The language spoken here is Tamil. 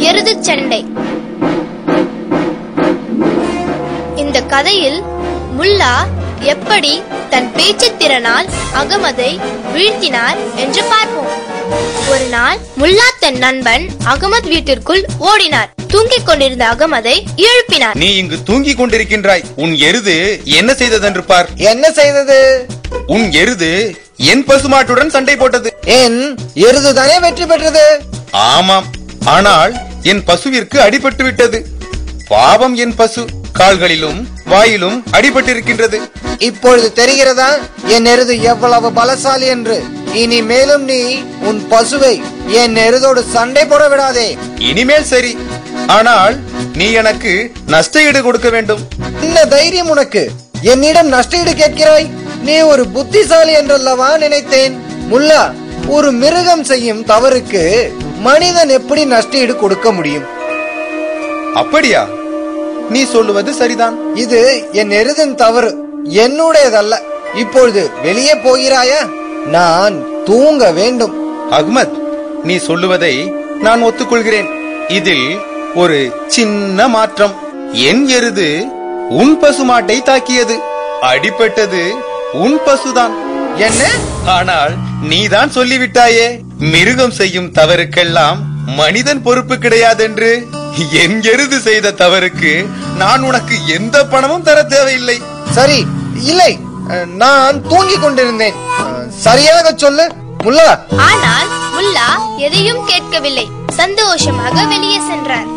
எருது சண்டை. இந்த கதையில் முல்லா எப்படி தன் பேச்சு திறனால் அகமதை வீழ்த்தினார் என்று பார்ப்போம். ஒரு நாள் முல்லா தன் நண்பன் அகமது வீட்டிற்குள் ஓடினார். தூங்கிக் கொண்டிருந்த அகமதை எழுப்பினார். நீ இங்கு தூங்கிக் கொண்டிருக்கின்றாய். உன் எருது என்ன செய்ததென்று பார். என்ன செய்தது? உன் எருது என் பசுமாட்டுடன் சண்டை போட்டது. என் எருதுதானே வெற்றி பெற்றது. ஆமாம், ஆனால் என் பசுவிற்கு அடிபட்டு விட்டது. பாவம், என் பசு கால்களிலும் வாயிலும் அடிபட்டிருக்கின்றது. இப்பொழுது தெரிகிறதா என் எருது எவ்வளவு பலசாலி என்று? இனிமேலும் நீ உன் பசுவை என் எருதோடு சண்டை போட விடாதே. இனிமேல் சரி, ஆனால் நீ எனக்கு நஷ்ட ஈடு கொடுக்க வேண்டும். என்ன தைரியம் உனக்கு? என்னிடம் நஷ்ட ஈடு கேட்கிறாய்? நீ ஒரு புத்திசாலி என்றல்லவா நினைத்தேன். முல்லா, ஒரு மிருகம் செய்யும் தவறுக்கு மனிதன் எப்படி நஷ்ட ஈடு கொடுக்க முடியும்? அப்படியா? நீ சொல்லுவது சரிதான். இது என் எருதின் தவறு, என்னுடையதல்ல. இப்பொழுது வெளியே போகிறாயா? நான் தூங்க வேண்டும். அஹ்மத், நீ சொல்லுவதை நான் ஒத்துக்கொள்கிறேன். இதில் ஒரு சின்ன மாற்றம். என் எருது உன் பசுமாட்டை தாக்கியது. அடிபட்டது உன் பசுதான். என்ன? ஆனால் நீதான் சொல்லிவிட்டாயே, மிருகம் செய்யும் தவறுக்கெல்லாம் மனிதன் பொறுப்பு கிடையாதென்று. என் எருது செய்த தவறுக்கு நான் உனக்கு எந்த பணமும் தர தேவையில்லை. சரி, இல்லை, நான் தூங்கிக் கொண்டிருந்தேன். சரியாக சொல்லு முல்லா. ஆனால் முல்லா எதையும் கேட்கவில்லை. சந்தோஷமாக வெளியே சென்றார்.